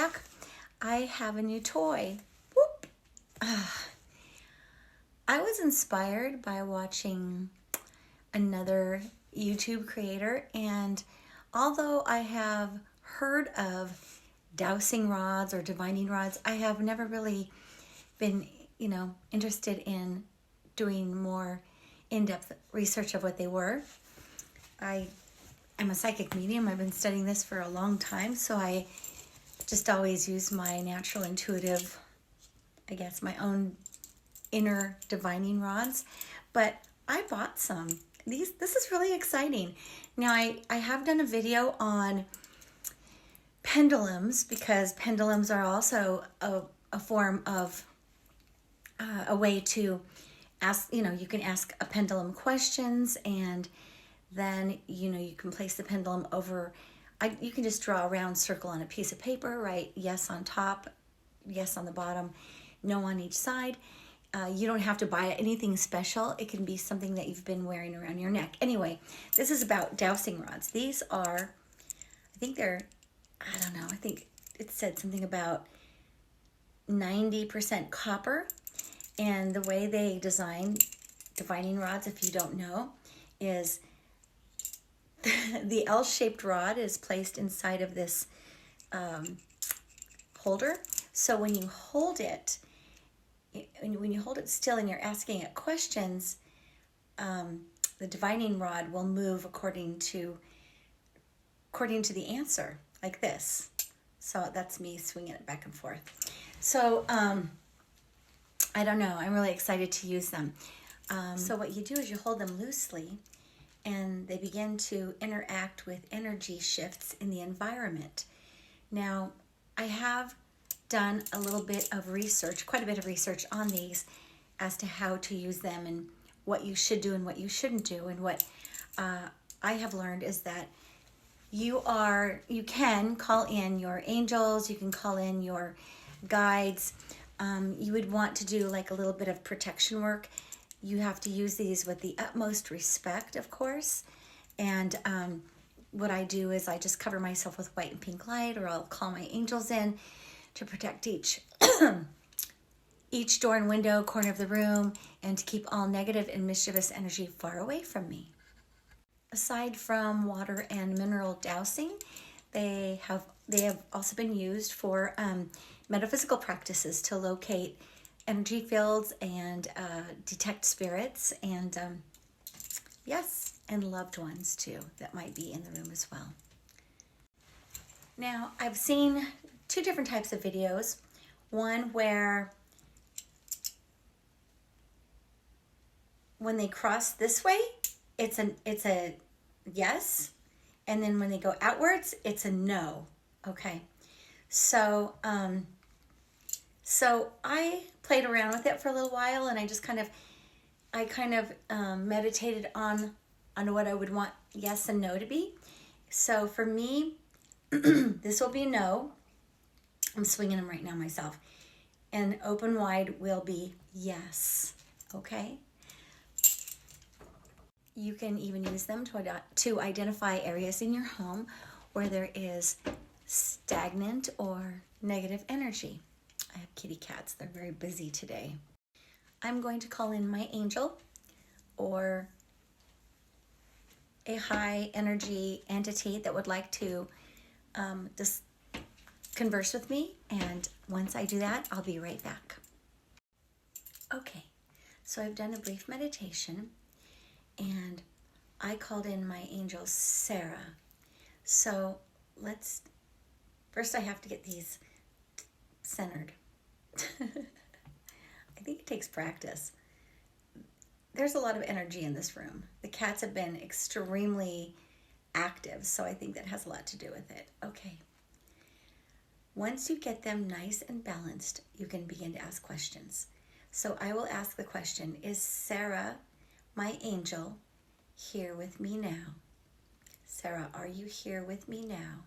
back. I have a new toy. Whoop. I was inspired by watching another YouTube creator, and although I have heard of dowsing rods or divining rods, I have never really been, interested in doing more in-depth research of what they were. I am a psychic medium. I've been studying this for a long time, so I just always use my natural intuitive, my own inner divining rods. But I bought some. This is really exciting. Now, I have done a video on pendulums, because pendulums are also a form of a way to ask, you can ask a pendulum questions, and then, you can place the pendulum over, you can just draw a round circle on a piece of paper, write yes on top, yes on the bottom, no on each side. You don't have to buy anything special. It can be something that you've been wearing around your neck. Anyway, this is about dowsing rods. These are, I think it said something about 90% copper. And the way they design divining rods, if you don't know, is the L-shaped rod is placed inside of this holder. So when you hold it, still and you're asking it questions, the divining rod will move according to the answer, like this. So that's me swinging it back and forth. So I don't know. I'm really excited to use them. So what you do is you hold them loosely, and they begin to interact with energy shifts in the environment. Now, I have done a little bit of research, quite a bit of research on these as to how to use them and what you should do and what you shouldn't do. And what I have learned is that you can call in your angels, you can call in your guides. You would want to do like a little bit of protection work. You have to use these with the utmost respect, of course. And what I do is I just cover myself with white and pink light, or I'll call my angels in to protect each door and window, corner of the room, and to keep all negative and mischievous energy far away from me. Aside from water and mineral dowsing, they have also been used for metaphysical practices to locate energy fields and detect spirits, and and loved ones too that might be in the room as well. Now, I've seen two different types of videos. One where when they cross this way, it's a yes, and then when they go outwards, it's a no. Okay, so I played around with it for a little while, and I just kind of meditated on what I would want yes and no to be. So for me, this will be no. I'm swinging them right now myself. And open wide will be yes. Okay? You can even use them to identify areas in your home where there is stagnant or negative energy. I have kitty cats. They're very busy today. I'm going to call in my angel or a high energy entity that would like to just converse with me. And once I do that, I'll be right back. Okay, so I've done a brief meditation, and I called in my angel Sarah. So first I have to get these centered. I think it takes practice. There's a lot of energy in this room. The cats have been extremely active, so I think that has a lot to do with it. Okay. Once you get them nice and balanced, you can begin to ask questions. So I will ask the question, is Sarah, my angel, here with me now? Sarah, are you here with me now?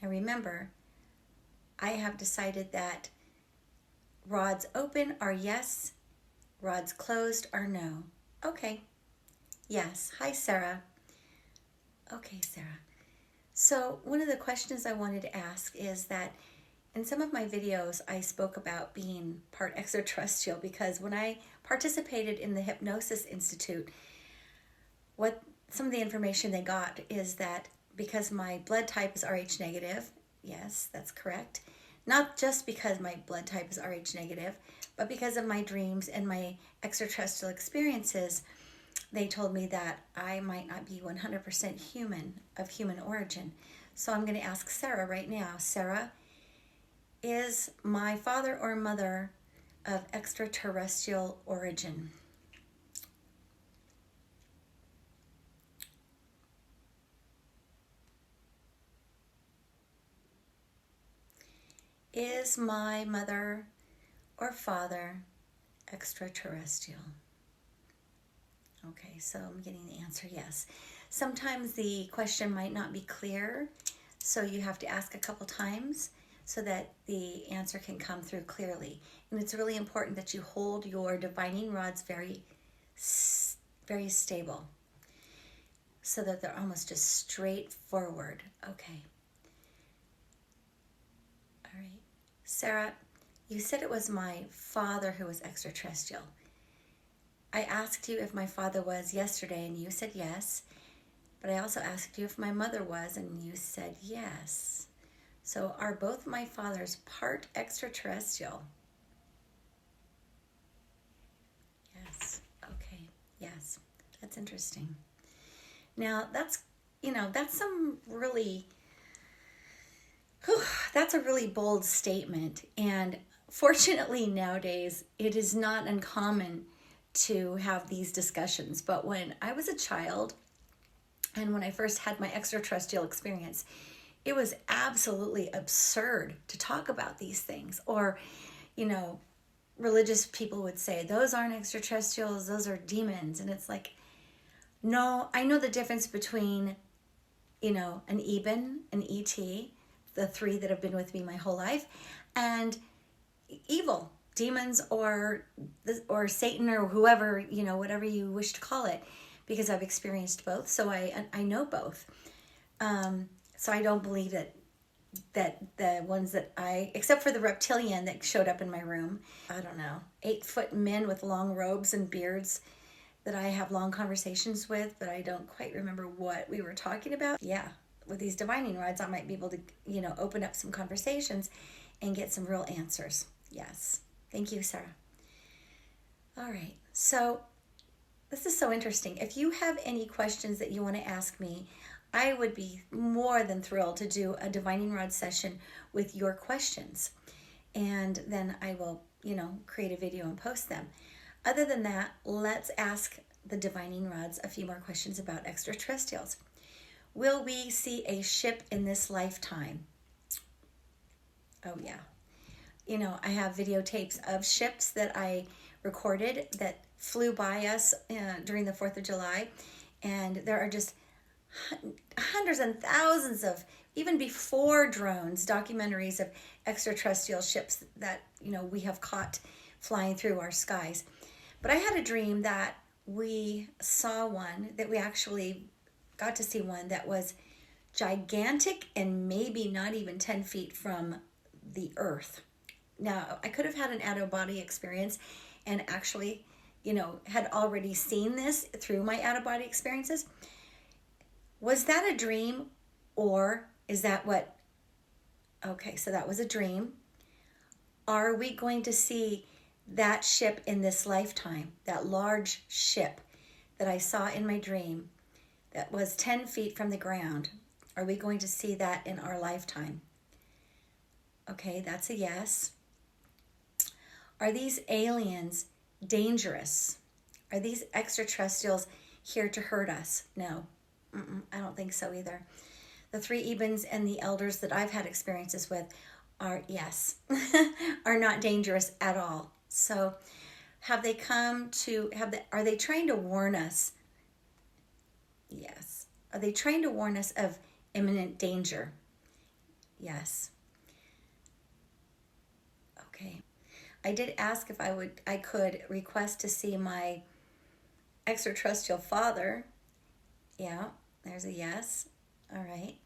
Now remember, I have decided that rods open are yes, rods closed are no. Okay. Yes. Hi, Sarah. Okay, Sarah. So one of the questions I wanted to ask is that in some of my videos, I spoke about being part extraterrestrial because when I participated in the Hypnosis Institute, what some of the information they got is that because my blood type is Rh negative, yes, that's correct. Not just because my blood type is Rh negative, but because of my dreams and my extraterrestrial experiences, they told me that I might not be 100% human, of human origin. So I'm going to ask Sarah right now. Sarah, is my father or mother of extraterrestrial origin? Is my mother or father extraterrestrial? Okay, so I'm getting the answer yes. Sometimes the question might not be clear, so you have to ask a couple times so that the answer can come through clearly. And it's really important that you hold your divining rods very stable so that they're almost just straight forward. Okay. All right. Sarah, you said it was my father who was extraterrestrial. I asked you if my father was yesterday, and you said yes. But I also asked you if my mother was, and you said yes. So are both my fathers part extraterrestrial? Yes. Okay. Yes. That's interesting. Now, that's some really, that's a really bold statement. And fortunately, nowadays, it is not uncommon to have these discussions. But when I was a child and when I first had my extraterrestrial experience, it was absolutely absurd to talk about these things. Or, religious people would say, those aren't extraterrestrials, those are demons. And it's like, no, I know the difference between, an Eben, an ET, the three that have been with me my whole life, and evil, demons or Satan or whoever, whatever you wish to call it, because I've experienced both. So I know both. So I don't believe that the ones that except for the reptilian that showed up in my room, I don't know, 8-foot men with long robes and beards that I have long conversations with, but I don't quite remember what we were talking about. Yeah, with these divining rods, I might be able to, open up some conversations and get some real answers. Yes. Thank you, Sarah. All right. So this is so interesting. If you have any questions that you want to ask me, I would be more than thrilled to do a divining rod session with your questions. And then I will, create a video and post them. Other than that, let's ask the divining rods a few more questions about extraterrestrials. Will we see a ship in this lifetime? Oh, yeah. I have videotapes of ships that I recorded that flew by us during the 4th of July. And there are just hundreds and thousands of, even before drones, documentaries of extraterrestrial ships that, we have caught flying through our skies. But I had a dream that we saw one, that we actually got to see one that was gigantic and maybe not even 10 feet from the earth. Now, I could have had an out-of-body experience and actually, had already seen this through my out-of-body experiences. Was that a dream, or is that what? Okay, so that was a dream. Are we going to see that ship in this lifetime, that large ship that I saw in my dream that was 10 feet from the ground? Are we going to see that in our lifetime? Okay, that's a yes. Are these aliens dangerous? Are these extraterrestrials here to hurt us? No, I don't think so either. The 3 Ebens and the elders that I've had experiences with are, yes, are not dangerous at all. So have they come to, are they trying to warn us? Yes. Are they trying to warn us of imminent danger? Yes. Okay. I did ask if I could request to see my extraterrestrial father. Yeah, there's a yes. All right.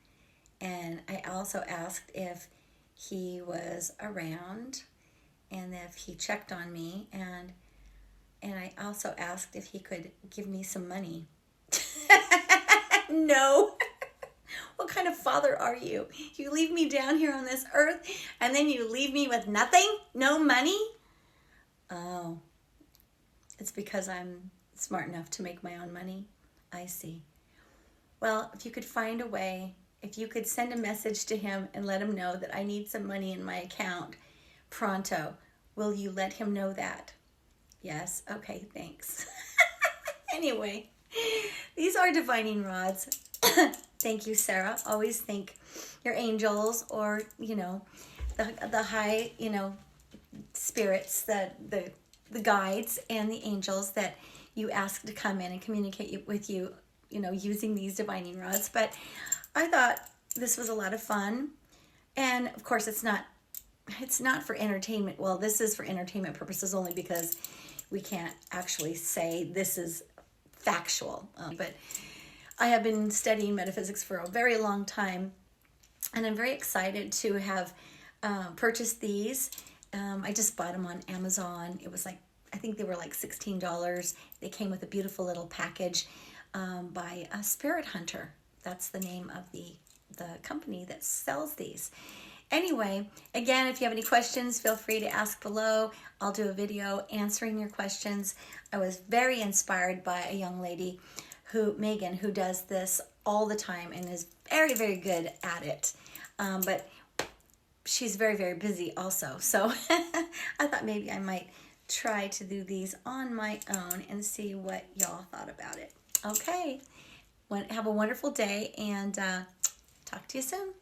And I also asked if he was around and if he checked on me, and I also asked if he could give me some money. No. What kind of father are you? You leave me down here on this earth and then you leave me with nothing? No money? Oh, it's because I'm smart enough to make my own money. I see. Well, if you could find a way, if you could send a message to him and let him know that I need some money in my account pronto, will you let him know that? Yes? Okay, thanks. Anyway, these are divining rods. Thank you, Sarah. Always thank your angels, or, the high, spirits, the guides and the angels that you ask to come in and communicate with you, using these divining rods. But I thought this was a lot of fun. And of course, it's not for entertainment. Well, this is for entertainment purposes only, because we can't actually say this is factual. But I have been studying metaphysics for a very long time, and I'm very excited to have purchased these. I just bought them on Amazon. It was I think they were like $16. They came with a beautiful little package by a Spirit Hunter. That's the name of the company that sells these. Anyway, again, if you have any questions, feel free to ask below. I'll do a video answering your questions. I was very inspired by a young lady, Megan, who does this all the time and is very, very good at it. But she's very, very busy also. So I thought maybe I might try to do these on my own and see what y'all thought about it. Okay. Have a wonderful day, and talk to you soon.